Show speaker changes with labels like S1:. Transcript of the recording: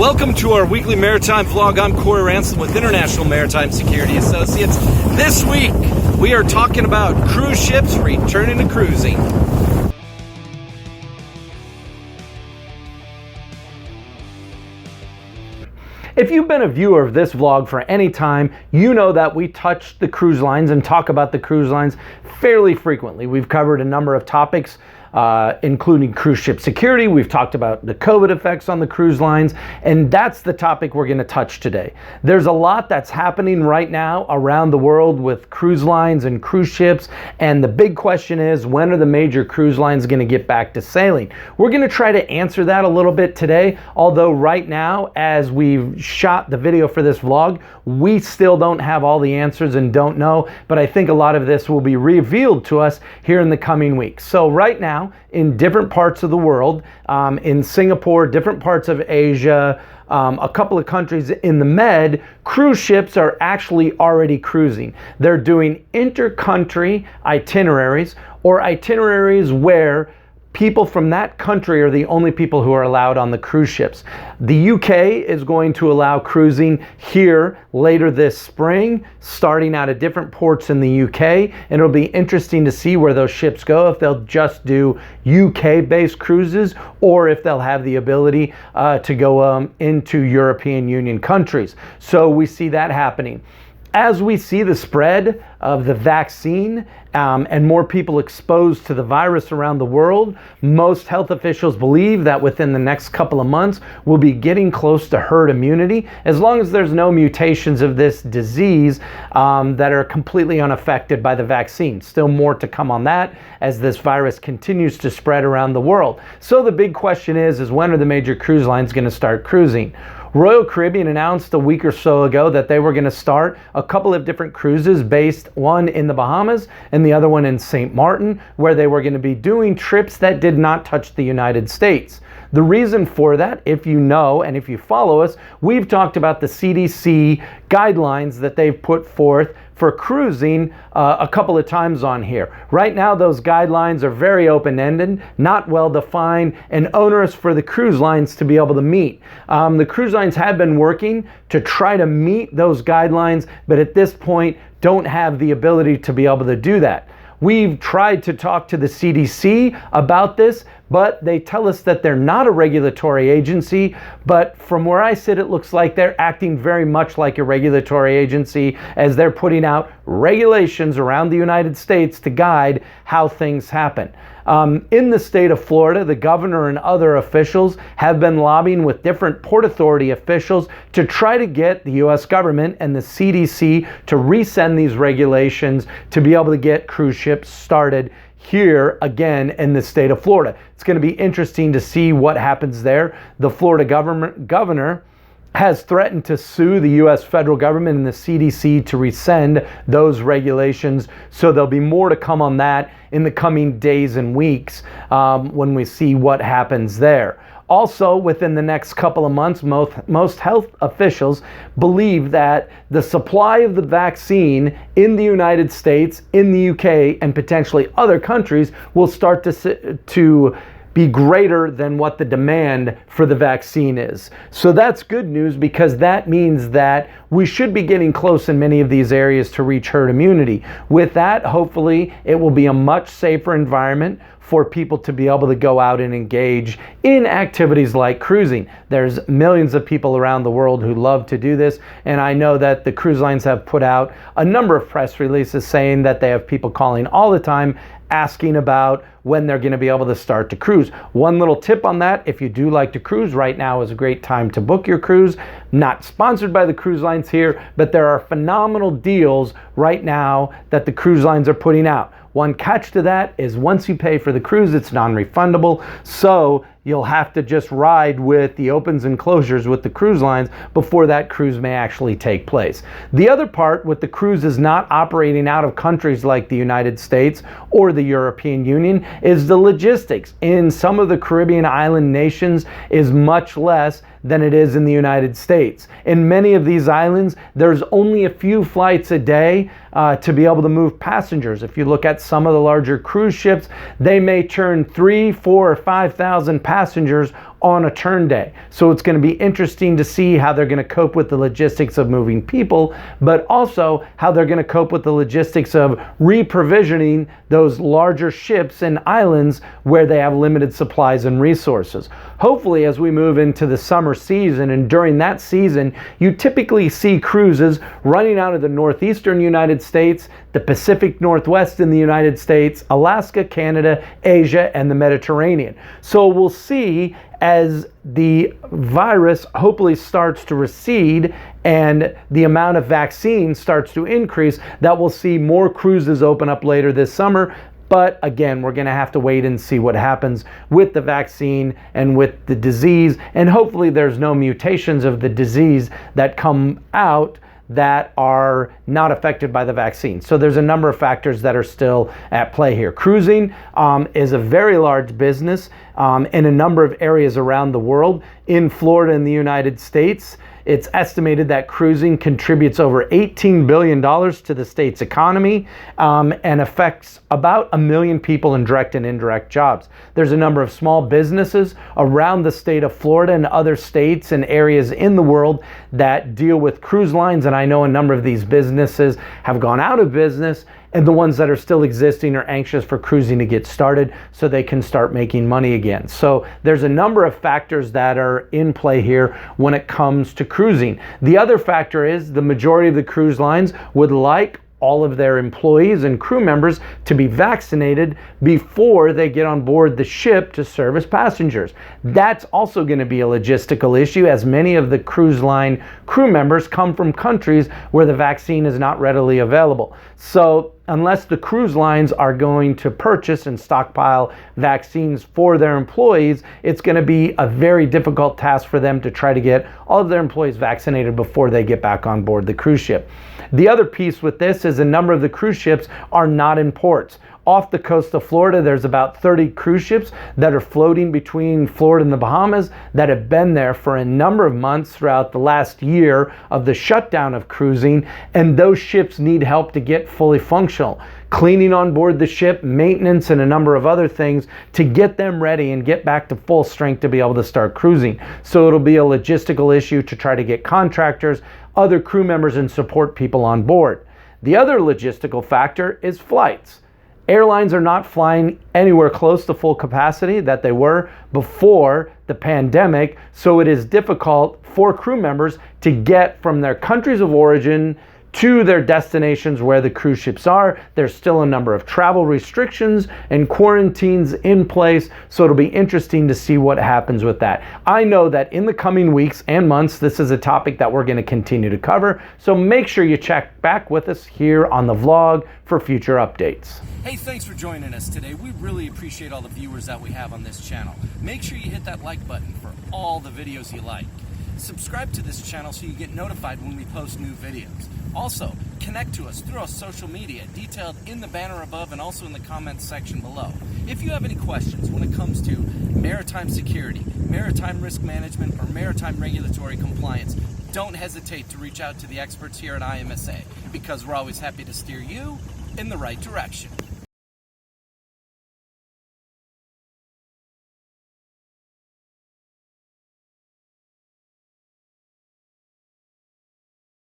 S1: Welcome to our weekly Maritime vlog. I'm Corey Ransom with International Maritime Security Associates. This week, we are talking about cruise ships returning to cruising. If you've been a viewer of this vlog for any time, you know that we touch the cruise lines and talk about the cruise lines fairly frequently. We've covered a number of topics, including cruise ship security. We've talked about the COVID effects on the cruise lines, and that's the topic we're going to touch today. There's a lot that's happening right now around the world with cruise lines and cruise ships, and the big question is, when are the major cruise lines going to get back to sailing? We're going to try to answer that a little bit today, although right now, as we've shot the video for this vlog, we still don't have all the answers and don't know, but I think a lot of this will be revealed to us here in the coming weeks. So right now, in different parts of the world, in Singapore, different parts of Asia, a couple of countries in the Med, cruise ships are actually already cruising. They're doing inter-country itineraries, or itineraries where people from that country are the only people who are allowed on the cruise ships. The UK is going to allow cruising here later this spring, starting out at different ports in the UK, and it'll be interesting to see where those ships go, if they'll just do UK-based cruises or if they'll have the ability to go into European Union countries. So we see that happening. As we see the spread of the vaccine and more people exposed to the virus around the world, most health officials believe that within the next couple of months, we'll be getting close to herd immunity, as long as there's no mutations of this disease that are completely unaffected by the vaccine. Still more to come on that as this virus continues to spread around the world. So the big question is when are the major cruise lines going to start cruising? Royal Caribbean announced a week or so ago that they were going to start a couple of different cruises, based one in the Bahamas and the other one in St. Martin, where they were going to be doing trips that did not touch the United States. The reason for that, if you know and if you follow us, we've talked about the CDC guidelines that they've put forth for cruising a couple of times on here. Right now, those guidelines are very open-ended, not well-defined, and onerous for the cruise lines to be able to meet. The cruise lines have been working to try to meet those guidelines, but at this point, don't have the ability to be able to do that. We've tried to talk to the CDC about this, but they tell us that they're not a regulatory agency. But from where I sit, it looks like they're acting very much like a regulatory agency, as they're putting out regulations around the United States to guide how things happen. In the state of Florida, the governor and other officials have been lobbying with different Port Authority officials to try to get the U.S. government and the CDC to resend these regulations to be able to get cruise ships started here again in the state of Florida. It's going to be interesting to see what happens there. The Florida governor has threatened to sue the U.S. federal government and the CDC to rescind those regulations. So there'll be more to come on that in the coming days and weeks when we see what happens there. Also, within the next couple of months, most health officials believe that the supply of the vaccine in the United States, in the UK, and potentially other countries will start to be greater than what the demand for the vaccine is. So that's good news, because that means that we should be getting close in many of these areas to reach herd immunity. With that, hopefully, it will be a much safer environment for people to be able to go out and engage in activities like cruising. There's millions of people around the world who love to do this, and I know that the cruise lines have put out a number of press releases saying that they have people calling all the time asking about when they're going to be able to start to cruise. One little tip on that: if you do like to cruise, right now is a great time to book your cruise. Not sponsored by the cruise lines here, but there are phenomenal deals right now that the cruise lines are putting out. One catch to that is once you pay for the cruise, it's non-refundable. So you'll have to just ride with the opens and closures with the cruise lines before that cruise may actually take place. The other part with the cruises not operating out of countries like the United States or the European Union is the logistics. In some of the Caribbean island nations is much less than it is in the United States. In many of these islands, there's only a few flights a day to be able to move passengers. If you look at some of the larger cruise ships, they may turn 3,000, 4,000, or 5,000 passengers on a turn day. So it's going to be interesting to see how they're going to cope with the logistics of moving people, but also how they're going to cope with the logistics of reprovisioning those larger ships and islands where they have limited supplies and resources. Hopefully, as we move into the summer season, and during that season, you typically see cruises running out of the northeastern United States, the Pacific Northwest in the United States, Alaska, Canada, Asia, and the Mediterranean. So we'll see as the virus hopefully starts to recede and the amount of vaccine starts to increase, that we'll see more cruises open up later this summer. But again, we're going to have to wait and see what happens with the vaccine and with the disease. And hopefully there's no mutations of the disease that come out that are not affected by the vaccine. So there's a number of factors that are still at play here. Cruising is a very large business in a number of areas around the world. In Florida in the United States, it's estimated that cruising contributes over $18 billion to the state's economy and affects about 1 million people in direct and indirect jobs. There's a number of small businesses around the state of Florida and other states and areas in the world that deal with cruise lines, and I know a number of these businesses have gone out of business, and the ones that are still existing are anxious for cruising to get started so they can start making money again. So there's a number of factors that are in play here when it comes to cruising. The other factor is the majority of the cruise lines would like all of their employees and crew members to be vaccinated before they get on board the ship to service passengers. That's also going to be a logistical issue, as many of the cruise line crew members come from countries where the vaccine is not readily available. So unless the cruise lines are going to purchase and stockpile vaccines for their employees, it's going to be a very difficult task for them to try to get all of their employees vaccinated before they get back on board the cruise ship. The other piece with this is a number of the cruise ships are not in ports. Off the coast of Florida, there's about 30 cruise ships that are floating between Florida and the Bahamas that have been there for a number of months throughout the last year of the shutdown of cruising, and those ships need help to get fully functional. Cleaning on board the ship, maintenance, and a number of other things to get them ready and get back to full strength to be able to start cruising. So it'll be a logistical issue to try to get contractors, other crew members, and support people on board. The other logistical factor is flights. Airlines are not flying anywhere close to full capacity that they were before the pandemic, so it is difficult for crew members to get from their countries of origin to their destinations where the cruise ships are. There's still a number of travel restrictions and quarantines in place, so it'll be interesting to see what happens with that. I know that in the coming weeks and months, this is a topic that we're going to continue to cover, so make sure you check back with us here on the vlog for future updates.
S2: Hey, thanks for joining us today. We really appreciate all the viewers that we have on this channel. Make sure you hit that like button for all the videos you like. Subscribe to this channel so you get notified when we post new videos. Also, connect to us through our social media, detailed in the banner above and also in the comments section below. If you have any questions when it comes to maritime security, maritime risk management, or maritime regulatory compliance, don't hesitate to reach out to the experts here at IMSA, because we're always happy to steer you in the right direction.